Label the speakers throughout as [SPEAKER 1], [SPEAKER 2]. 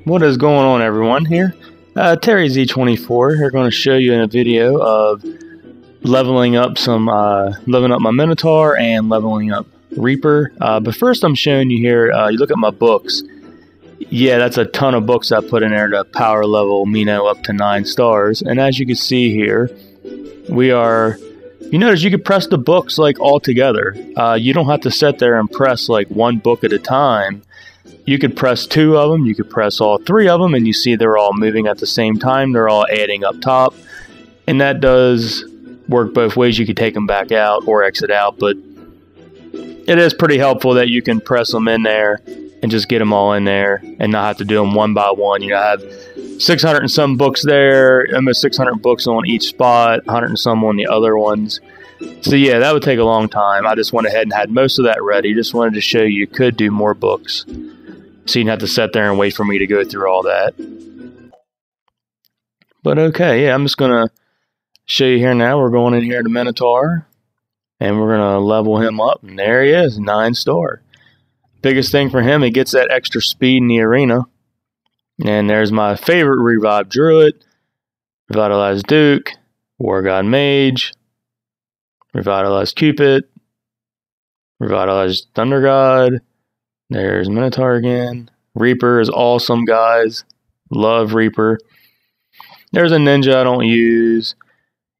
[SPEAKER 1] What is going on, everyone? Here, Terry Z24 here, going to show you in a video of leveling up my Minotaur and leveling up Reaper. But first, I'm showing you here. You look at my books. Yeah, that's a ton of books I put in there to power level Mino up to 9 stars. And as you can see here, we are. You notice you can press the books like all together. You don't have to sit there and press like one book at a time. You could press 2 of them, you could press all 3 of them, and you see they're all moving at the same time. They're all adding up top. And that does work both ways. You could take them back out or exit out, but it is pretty helpful that you can press them in there and just get them all in there and not have to do them one by one. You know, I have 600 and some books there, almost 600 books on each spot, 100 and some on the other ones. So yeah, that would take a long time. I just went ahead and had most of that ready. Just wanted to show you could do more books, so you didn't have to sit there and wait for me to go through all that. But okay, yeah, I'm just going to show you here now. We're going in here to Minotaur, and we're going to level him up. And there he is, 9 star. Biggest thing for him, he gets that extra speed in the arena. And there's my favorite Revive Druid, Revitalized Duke, War God Mage, Revitalized Cupid, Revitalized Thunder God. There's Minotaur again. Reaper is awesome, guys. Love Reaper. There's a ninja I don't use.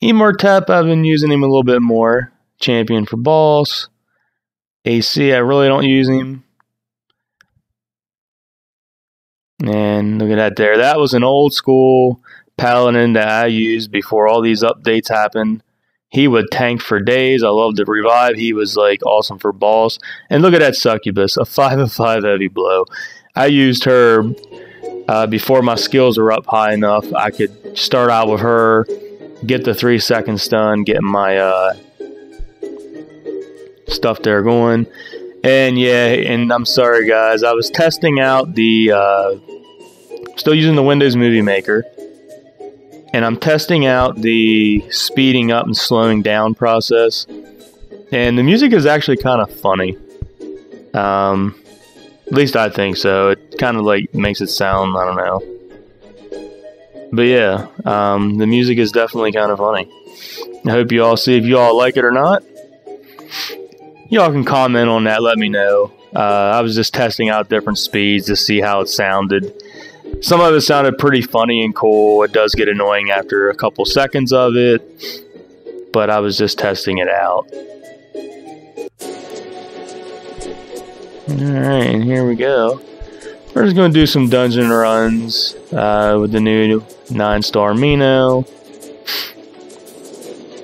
[SPEAKER 1] Immortep, I've been using him a little bit more. Champion for boss. AC, I really don't use him. And look at that there. That was an old school paladin that I used before all these updates happened. He would tank for days. I loved the revive. He was like awesome for boss. And look at that succubus, a 5/5 heavy blow. I used her before my skills were up high enough. I could start out with her, get the 3-second stun, get my stuff there going. And yeah, and I'm sorry guys, I was testing out the, still using the Windows Movie Maker. And I'm testing out the speeding up and slowing down process. And the music is actually kind of funny. At least I think so. It kind of like makes it sound, I don't know. But yeah, the music is definitely kind of funny. I hope you all see if you all like it or not. Y'all can comment on that, let me know. I was just testing out different speeds to see how it sounded. Some of it sounded pretty funny and cool. It does get annoying after a couple seconds of it, but I was just testing it out. Alright, and here we go. We're just going to do some dungeon runs with the new 9-star Mino.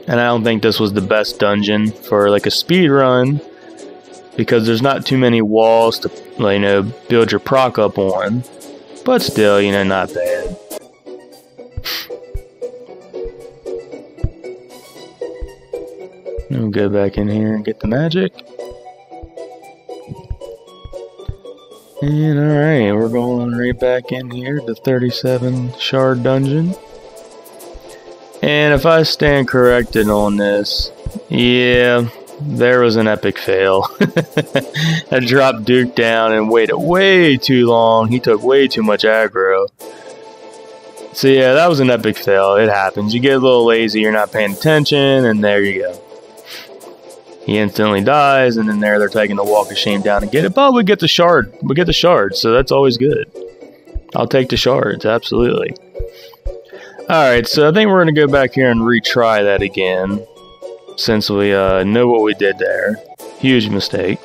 [SPEAKER 1] And I don't think this was the best dungeon for like a speed run, because there's not too many walls to, you know, build your proc up on. But still, you know, not bad. We'll go back in here and get the magic. And alright, we're going right back in here to 37 shard dungeon. And if I stand corrected on this, yeah, there was an epic fail. I dropped Duke down and waited way too long. He took way too much aggro. So yeah, that was an epic fail. It happens. You get a little lazy, you're not paying attention, and there you go. He instantly dies, and then they're taking the walk of shame down and get it. But we get the shard. We get the shards, so that's always good. I'll take the shards, absolutely. Alright, so I think we're going to go back here and retry that again, since we know what we did there. Huge mistake.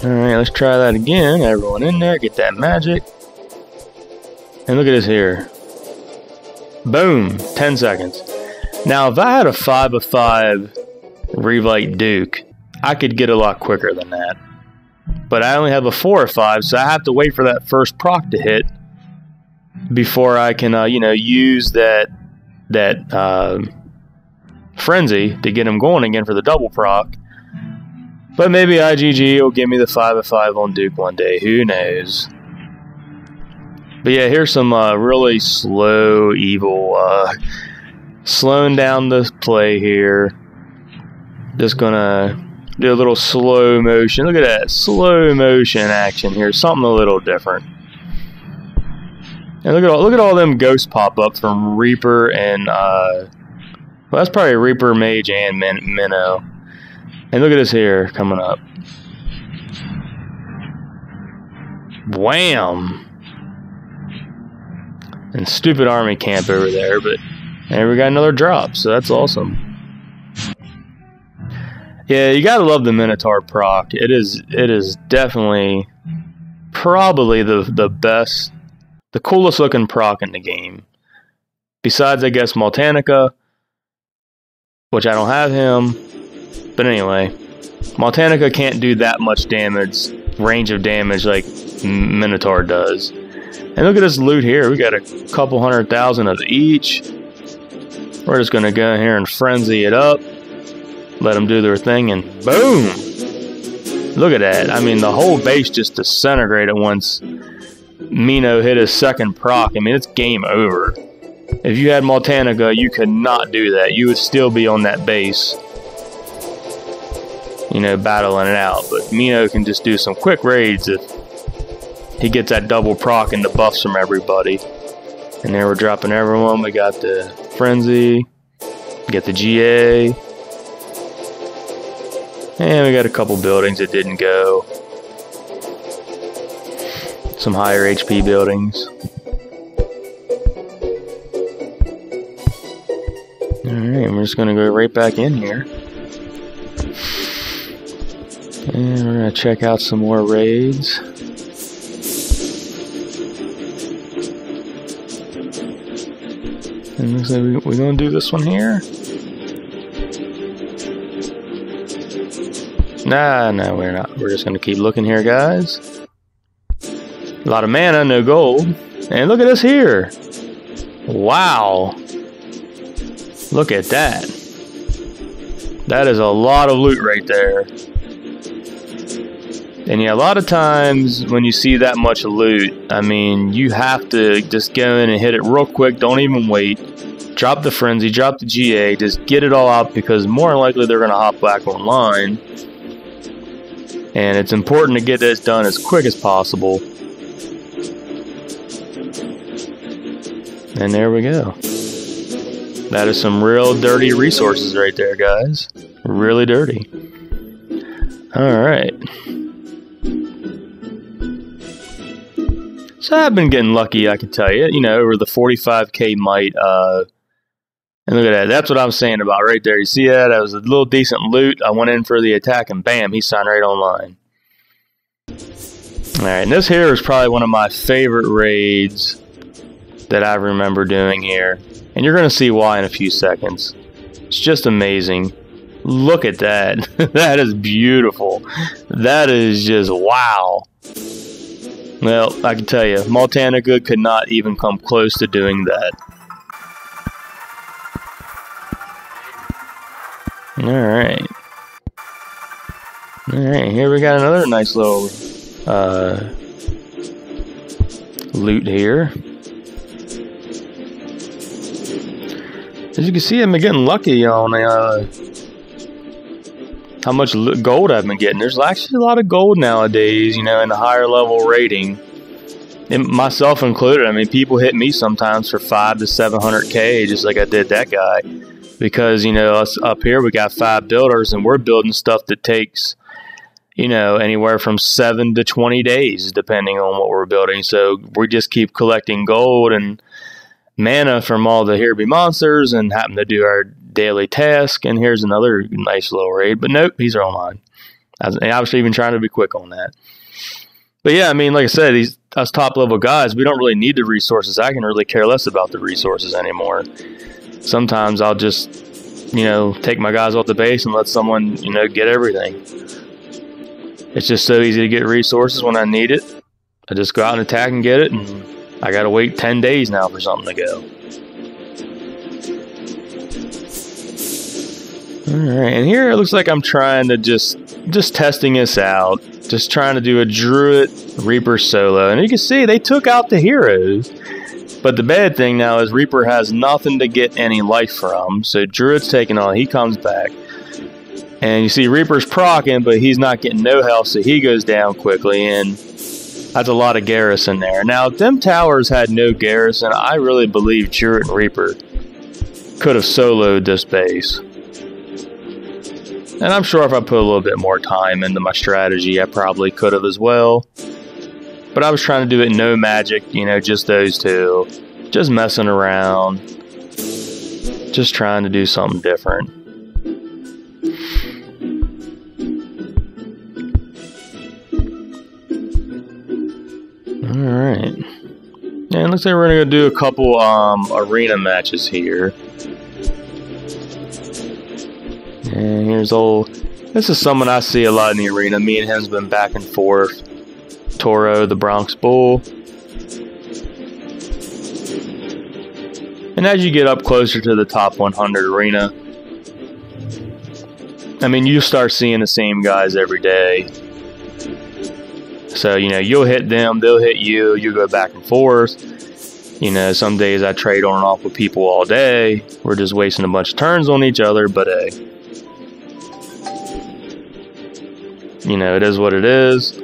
[SPEAKER 1] Alright, let's try that again. Everyone in there, get that magic. And look at this here. Boom! 10 seconds. Now, if I had a 5/5 Revite Duke, I could get a lot quicker than that. But I only have a 4/5, so I have to wait for that first proc to hit before I can, you know, use that frenzy to get him going again for the double proc. But maybe IGG will give me the 5/5 on Duke one day. Who knows? But yeah, here's some really slow, evil, slowing down the play here. Just gonna do a little slow motion. Look at that slow motion action here. Something a little different. And look at all them ghosts pop up from Reaper and well, that's probably Reaper, Mage, and Minnow. And look at this here coming up. Wham! And stupid army camp over there, but and we got another drop, so that's awesome. Yeah, you gotta love the Minotaur proc. It is definitely probably the best, the coolest looking proc in the game. Besides, I guess, Maltanica, which I don't have him. But anyway, Maltanica can't do that much damage, range of damage like Minotaur does. And look at this loot here. We got a couple 100,000 of each. We're just going to go in here and frenzy it up. Let them do their thing and boom! Look at that. I mean, the whole base just disintegrated once Mino hit his second proc. I mean, it's game over. If you had Maltanica, you could not do that. You would still be on that base, you know, battling it out. But Mino can just do some quick raids if he gets that double proc and the buffs from everybody. And there we're dropping everyone. We got the Frenzy, we got the GA, and we got a couple buildings that didn't go. Some higher HP buildings. Alright, we're just going to go right back in here. And we're going to check out some more raids. And looks like we're going to do this one here. Nah, no, we're not. We're just going to keep looking here, guys. A lot of mana, no gold. And look at this here. Wow. Look at that. That is a lot of loot right there. And yeah, a lot of times when you see that much loot, I mean, you have to just go in and hit it real quick. Don't even wait. Drop the Frenzy, drop the GA, just get it all out because more than likely they're going to hop back online. And it's important to get this done as quick as possible. And there we go. That is some real dirty resources right there, guys. Really dirty. Alright. So I've been getting lucky, I can tell you. You know, over the 45k might. And look at that. That's what I'm saying about right there. You see that? That was a little decent loot. I went in for the attack and bam, he signed right online. Alright, and this here is probably one of my favorite raids that I remember doing here. And you're going to see why in a few seconds. It's just amazing. Look at that. That is beautiful. That is just wow. Well, I can tell you, Maltanica could not even come close to doing that. Alright. Alright, here we got another nice little loot here. As you can see, I've been getting lucky on how much gold I've been getting. There's actually a lot of gold nowadays, you know, in the higher level rating. And myself included. I mean, people hit me sometimes for 500 to 700k, just like I did that guy. Because, you know, us up here, we got 5 builders, and we're building stuff that takes, you know, anywhere from 7 to 20 days, depending on what we're building. So we just keep collecting gold and mana from all the Here Be monsters and happen to do our daily task. And here's another nice little raid. But nope, he's online. I was even trying to be quick on that. But yeah, I mean, like I said, us top level guys, we don't really need the resources. I can really care less about the resources anymore. Sometimes I'll just, you know, take my guys off the base and let someone, you know, get everything. It's just so easy to get resources when I need it. I just go out and attack and get it, and I gotta wait 10 days now for something to go. Alright, and here it looks like I'm trying to just testing this out. Just trying to do a Druid Reaper solo. And you can see they took out the heroes. But the bad thing now is Reaper has nothing to get any life from. So Druid's taking on, he comes back. And you see Reaper's proccing, but he's not getting no health, so he goes down quickly, and that's a lot of garrison there. Now, if them towers had no garrison, I really believe Mino and Reaper could have soloed this base. And I'm sure if I put a little bit more time into my strategy, I probably could have as well. But I was trying to do it no magic, you know, just those two. Just messing around. Just trying to do something different. Alright. And it looks like we're going to do a couple arena matches here. And here's old... This is someone I see a lot in the arena. Me and him's been back and forth. Toro, the Bronx Bull. And as you get up closer to the top 100 arena, I mean, you start seeing the same guys every day. So, you know, you'll hit them, they'll hit you, you go back and forth. You know, some days I trade on and off with people all day. We're just wasting a bunch of turns on each other, but hey. You know, it is what it is.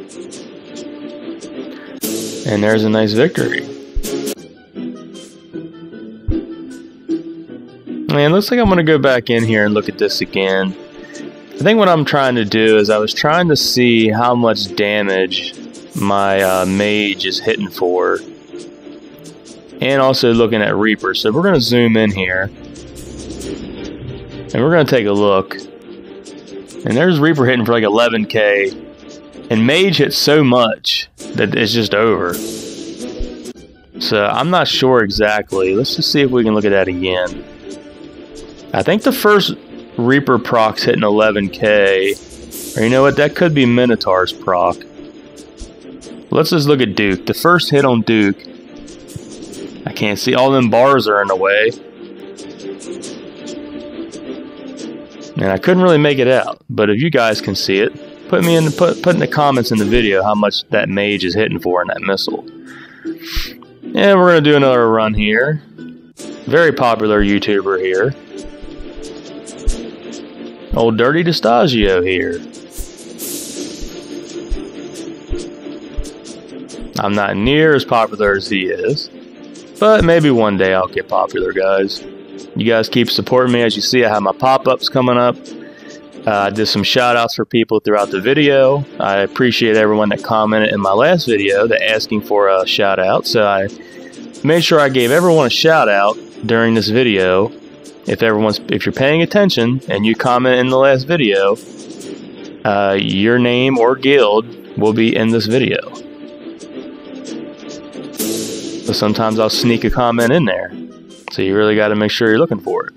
[SPEAKER 1] And there's a nice victory. Man, looks like I'm going to go back in here and look at this again. I think what I'm trying to do is I was trying to see how much damage my mage is hitting for. And also looking at Reaper. So we're going to zoom in here. And we're going to take a look. And there's Reaper hitting for like 11k. And mage hits so much that it's just over. So I'm not sure exactly. Let's just see if we can look at that again. I think the first Reaper proc's hitting 11k. Or you know what? That could be Minotaur's proc. Let's just look at Duke. The first hit on Duke. I can't see. All them bars are in the way. And I couldn't really make it out. But if you guys can see it, put in the comments in the video how much that mage is hitting for in that missile. And we're going to do another run here. Very popular YouTuber here. Old Dirty DeStagio here. I'm not near as popular as he is. But maybe one day I'll get popular, guys. You guys keep supporting me. As you see, I have my pop-ups coming up. I did some shout-outs for people throughout the video. I appreciate everyone that commented in my last video that asking for a shout-out. So I made sure I gave everyone a shout-out during this video. If you're paying attention and you comment in the last video, your name or guild will be in this video. But sometimes I'll sneak a comment in there. So you really got to make sure you're looking for it.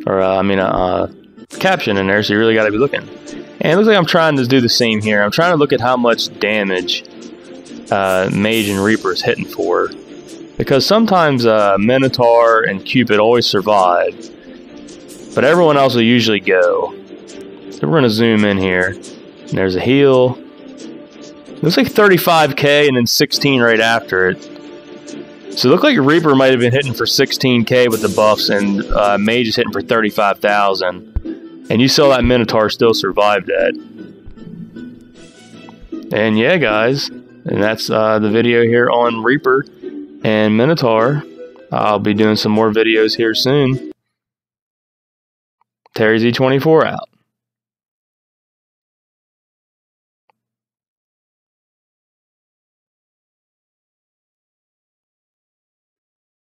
[SPEAKER 1] Or, caption in there, so you really got to be looking. And it looks like I'm trying to do the same here. I'm trying to look at how much damage Mage and Reaper is hitting for. Because sometimes Minotaur and Cupid always survive. But everyone else will usually go. So we're going to zoom in here. There's a heal. Looks like 35k and then 16 right after it. So it looked like Reaper might have been hitting for 16k with the buffs, and Mage is hitting for 35,000. And you saw that Minotaur still survived that. And yeah, guys, and that's the video here on Reaper and Minotaur. I'll be doing some more videos here soon. Terry Z24 out.